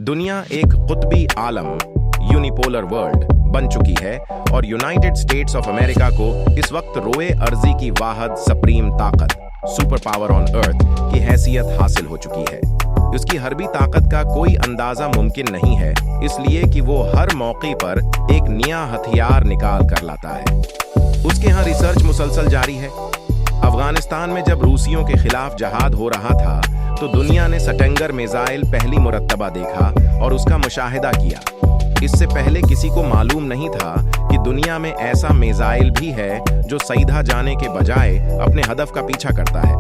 दुनिया एक कुतबी आलम unipolar world बन चुकी है और यूनाइटेड स्टेट्स ऑफ अमेरिका को इस वक्त रोए अर्जी की वाहद सप्रीम ताकत सुपर पावर ऑन अर्थ की हैसियत हासिल हो चुकी है। उसकी हर्बी ताकत का कोई अंदाजा मुमकिन नहीं है, इसलिए कि वो हर मौके पर एक नया हथियार निकाल कर लाता है। उसके यहाँ रिसर्च मुसलसल जारी है। अफगानिस्तान में जब रूसियों के खिलाफ जहाद हो रहा था तो दुनिया ने स्टिंगर मिसाइल पहली मुरतबा देखा और उसका मुशाहिदा किया। इससे पहले किसी को मालूम नहीं था कि दुनिया में ऐसा मिसाइल भी है जो सीधा जाने के बजाय अपने हदफ का पीछा करता है।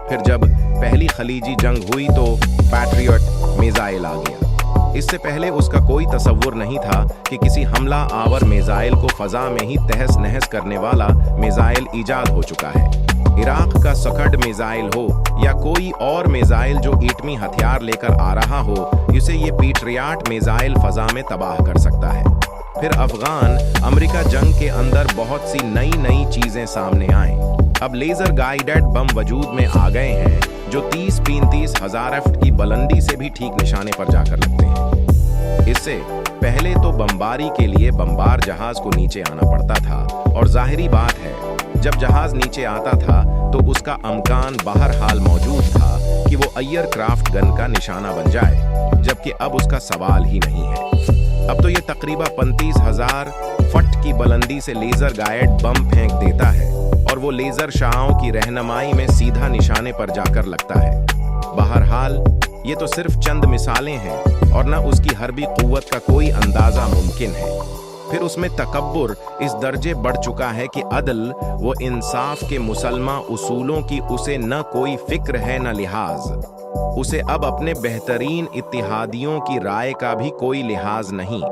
फिर जब पहली खलीजी जंग हुई तो पैट्रियट मिसाइल आ गया। इससे पहले उसका कोई तसव्वुर नहीं था कि किसी हमला आवर मिसाइल को फजा में ही तहस नहस करने वाला मिसाइल ईजाद हो चुका है। इराक का सकड मिसाइल हो या कोई और मिसाइल जो एटमी हथियार लेकर आ रहा हो, इसे ये पैट्रियट मिसाइल फजा में तबाह कर सकता है। फिर अफगान अमेरिका जंग के अंदर बहुत सी नई नई चीजें सामने आए। अब लेजर गाइडेड बम वजूद में आ गए हैं जो 30-35 हजार फीट की बुलंदी से भी ठीक निशाने पर जाकर लगते हैं। इससे पहले तो बमबारी के लिए बमबार जहाज को नीचे आना पड़ता था और जाहिरी बात है जब जहाज नीचे आता था तो उसका अमकान बहरहाल मौजूद था कि वो एयरक्राफ्ट गन का निशाना बन जाए, जबकि अब उसका सवाल ही नहीं है। अब तो ये तकरीबन 35,000 फट की बुलंदी से लेजर गाइड बम फेंक देता है और वो लेजर शाहों की रहनुमाई में सीधा निशाने पर जाकर लगता है। बहरहाल ये तो सिर्फ चंद मिसालें हैं और न उसकी हर्बी कुव्वत का कोई अंदाजा मुमकिन है। फिर उसमें तकब्बुर इस दर्जे बढ़ चुका है कि अदल वो इंसाफ के मुसलमान उसूलों की उसे न कोई फिक्र है न लिहाज। उसे अब अपने बेहतरीन इत्तिहादियों की राय का भी कोई लिहाज नहीं।